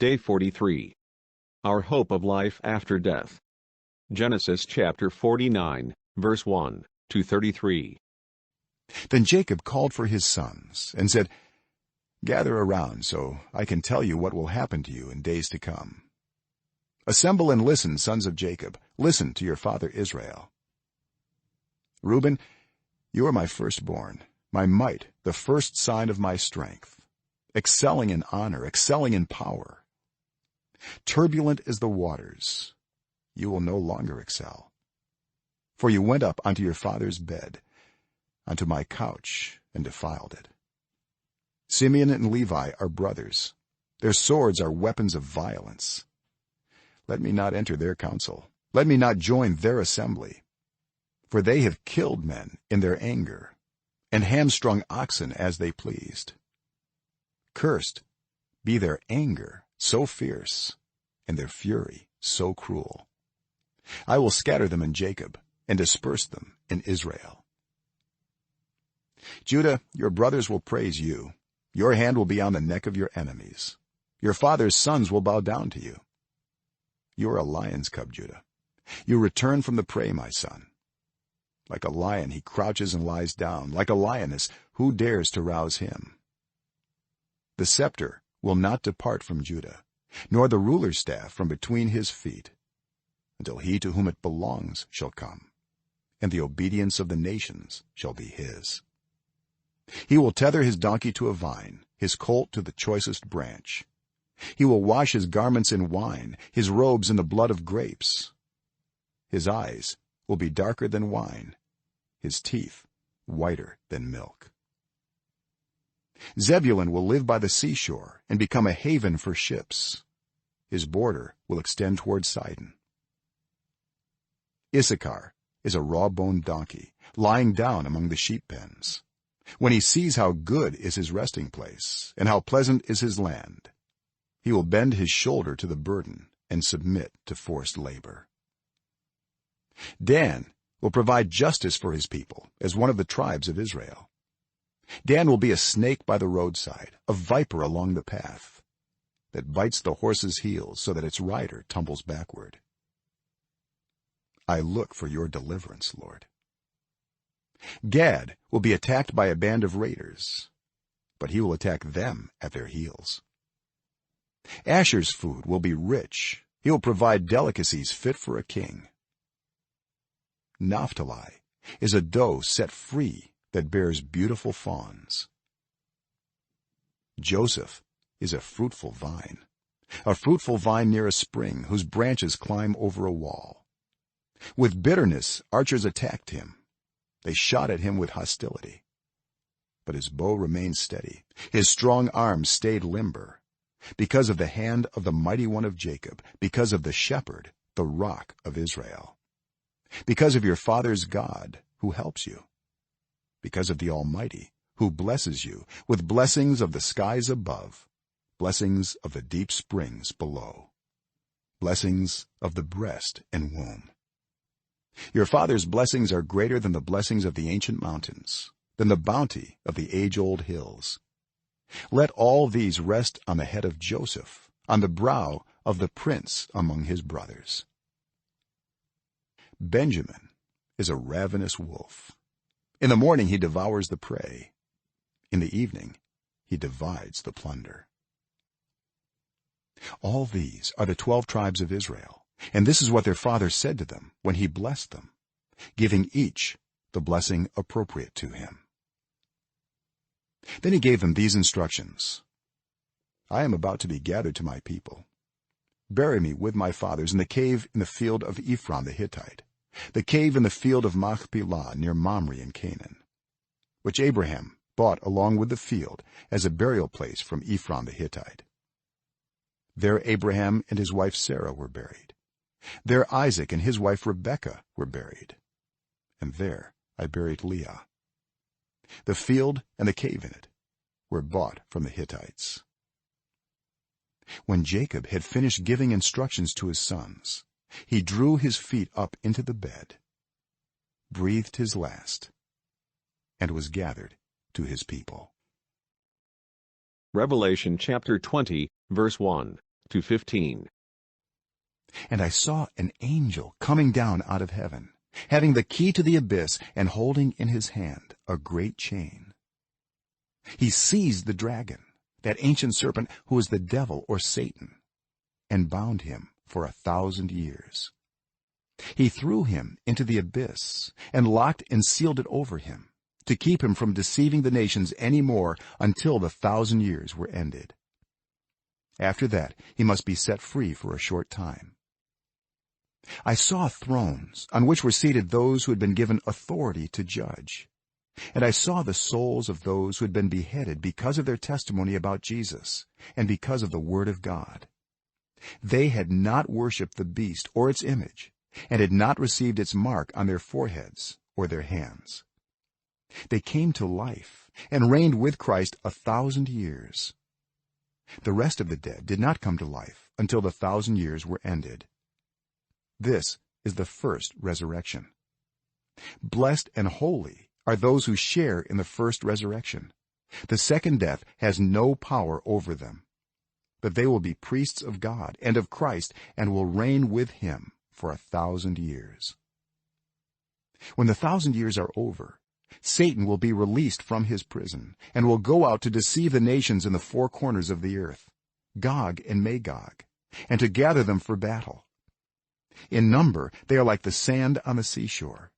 Day 43. Our hope of life after death. Genesis chapter 49, verse 1 to 33. Then Jacob called for his sons and said, "Gather around so I can tell you what will happen to you in days to come. Assemble and listen, sons of Jacob, listen to your father Israel. Reuben, you are my firstborn, my might, the first sign of my strength, excelling in honor, excelling in power. Turbulent as the waters, you will no longer excel. For you went up onto your father's bed, onto my couch, and defiled it. Simeon and Levi are brothers. Their swords are weapons of violence. Let me not enter their council. Let me not join their assembly. For they have killed men in their anger, and hamstrung oxen as they pleased. Cursed be their anger so fierce, and their fury so cruel. I will scatter them in Jacob, and disperse them in Israel. Judah, your brothers will praise you. Your hand will be on the neck of your enemies. Your father's sons will bow down to you. You are a lion's cub, Judah. You return from the prey, my son. Like a lion he crouches and lies down, like a lioness, who dares to rouse him? The scepter will not depart from Judah, nor the ruler's staff from between his feet, until he to whom it belongs shall come, and the obedience of the nations shall be his. He will tether his donkey to a vine, his colt to the choicest branch. He will wash his garments in wine, his robes in the blood of grapes. His eyes will be darker than wine, his teeth whiter than milk. Zebulun will live by the seashore and become a haven for ships. His border will extend toward Sidon. Issachar is a raw-boned donkey, lying down among the sheep pens. When he sees how good is his resting place, and how pleasant is his land, he will bend his shoulder to the burden and submit to forced labor. Dan will provide justice for his people as one of the tribes of Israel. Dan will be a snake by the roadside, a viper along the path, that bites the horse's heels so that its rider tumbles backward. I look for your deliverance, Lord. Gad will be attacked by a band of raiders, but he will attack them at their heels. Asher's food will be rich. He will provide delicacies fit for a king. Naphtali is a doe set free that bears beautiful fawns. Joseph is a fruitful vine near a spring whose branches climb over a wall. With bitterness archers attacked him. They shot at him with hostility, but his bow remained steady, his strong arm stayed limber, because of the hand of the mighty one of Jacob, because of the shepherd, the rock of Israel, because of your father's God who helps you, because of the Almighty who blesses you with blessings of the skies above, blessings of the deep springs below, blessings of the breast and womb. Your father's blessings are greater than the blessings of the ancient mountains, than the bounty of the age-old hills. Let all these rest on the head of Joseph, on the brow of the prince among his brothers. Benjamin is a ravenous wolf. In the morning he devours the prey. In the evening he divides the plunder. All these are the 12 tribes of Israel. And this is what their father said to them when he blessed them, giving each the blessing appropriate to him. Then he gave them these instructions: I am about to be gathered to my people. Bury me with my fathers in the cave in the field of Ephron the Hittite, the cave in the field of Machpelah near Mamre in Canaan, which Abraham bought along with the field as a burial place from Ephron the Hittite. There Abraham and his wife Sarah were buried. There Isaac and his wife Rebekah were buried, and there I buried Leah. The field and the cave in it were bought from the Hittites. When Jacob had finished giving instructions to his sons, he drew his feet up into the bed, breathed his last, and was gathered to his people. Revelation chapter 20, verse 1 to 15. And I saw an angel coming down out of heaven, having the key to the abyss and holding in his hand a great chain. He seized the dragon, that ancient serpent who is the devil or Satan, and bound him for 1,000 years. He threw him into the abyss and locked and sealed it over him, to keep him from deceiving the nations any more until the 1,000 years were ended. After that he must be set free for a short time. I saw thrones on which were seated those who had been given authority to judge, and I saw the souls of those who had been beheaded because of their testimony about Jesus and because of the word of God. They had not worshipped the beast or its image, and had not received its mark on their foreheads or their hands. They came to life and reigned with Christ 1,000 years. The rest of the dead did not come to life until the 1,000 years were ended. This is the first resurrection. Blessed and holy are those who share in the first resurrection. The second death has no power over them, but they will be priests of God and of Christ and will reign with him for 1,000 years. When the 1,000 years are over, Satan will be released from his prison and will go out to deceive the nations in the four corners of the earth, Gog and Magog, and to gather them for battle. In number they are like the sand on the seashore.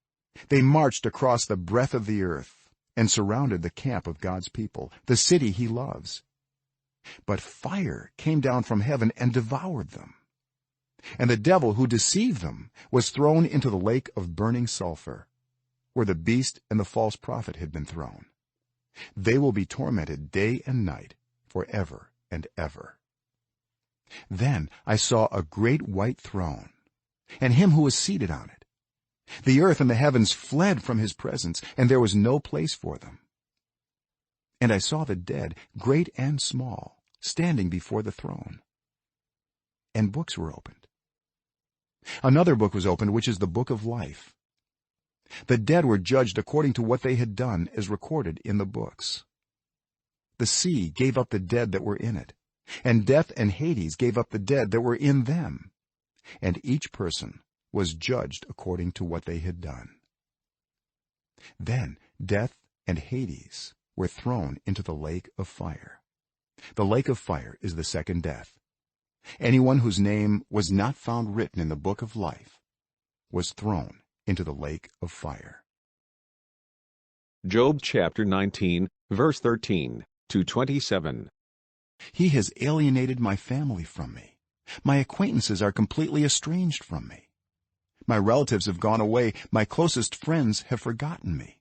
They marched across the breadth of the earth and surrounded the camp of God's people, the city he loves. But fire came down from heaven and devoured them. And the devil who deceived them was thrown into the lake of burning sulfur, where the beast and the false prophet had been thrown. They will be tormented day and night forever and ever. Then I saw a great white throne, and him who was seated on it. The earth and the heavens fled from his presence, and there was no place for them. And I saw the dead, great and small, standing before the throne. And books were opened. Another book was opened, which is the book of life. The dead were judged according to what they had done, as recorded in the books. The sea gave up the dead that were in it, and death and Hades gave up the dead that were in them, and each person was judged according to what they had done. Then death and Hades were thrown into the lake of fire. The lake of fire is the second death. Anyone whose name was not found written in the book of life was thrown into the lake of fire. Job chapter 19, verse 13 to 27. He has alienated my family from me. My acquaintances are completely estranged from me. My relatives have gone away. My closest friends have forgotten me.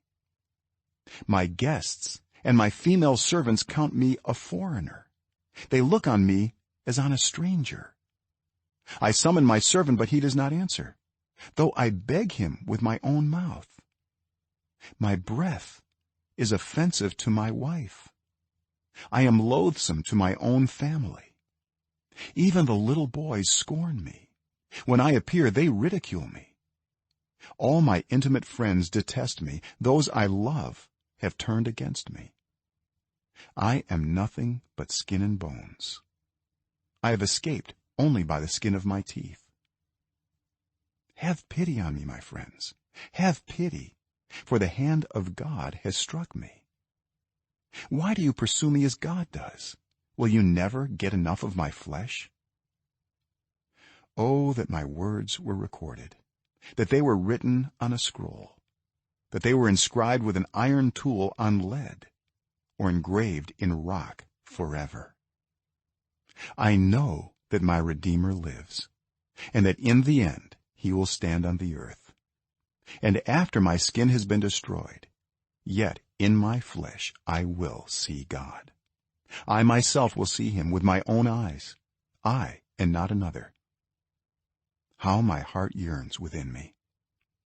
My guests and my female servants count me a foreigner. They look on me as on a stranger. I summon my servant, but he does not answer, though I beg him with my own mouth. My breath is offensive to my wife. I am loathsome to my own family. Even the little boys scorn me. When I appear, they ridicule me. All my intimate friends detest me. Those I love have turned against me. I am nothing but skin and bones. I have escaped only by the skin of my teeth. Have pity on me, my friends. Have pity, for the hand of God has struck me. Why do you pursue me as God does? Will you never get enough of my flesh? Oh, that my words were recorded, that they were written on a scroll, that they were inscribed with an iron tool on lead, or engraved in rock forever. I know that my Redeemer lives, and that in the end he will stand on the earth. And after my skin has been destroyed, yet in my flesh I will see God. I myself will see him with my own eyes, I and not another. How my heart yearns within me.